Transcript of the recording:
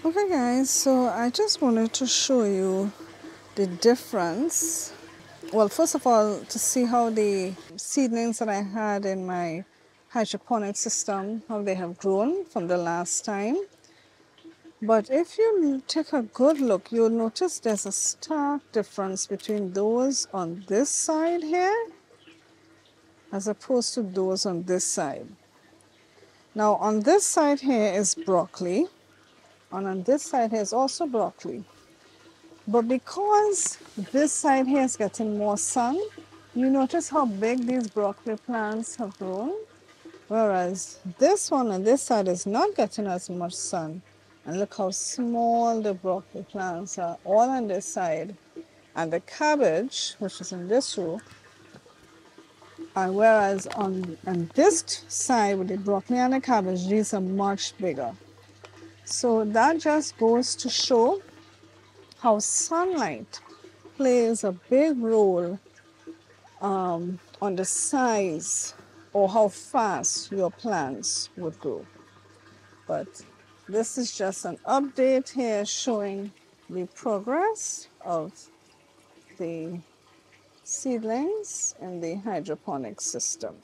Okay guys, so I just wanted to show you the difference. Well, first of all, to see how the seedlings that I had in my hydroponic system, how they have grown from the last time. But if you take a good look, you'll notice there's a stark difference between those on this side here as opposed to those on this side. Now on this side here is broccoli, and on this side here is also broccoli. But because this side here is getting more sun, you notice how big these broccoli plants have grown, whereas this one on this side is not getting as much sun. And look how small the broccoli plants are, all on this side. And the cabbage, which is in this row, and whereas on this side with the broccoli and the cabbage, these are much bigger. So that just goes to show how sunlight plays a big role on the size or how fast your plants would grow. But this is just an update here showing the progress of the seedlings in the hydroponic system.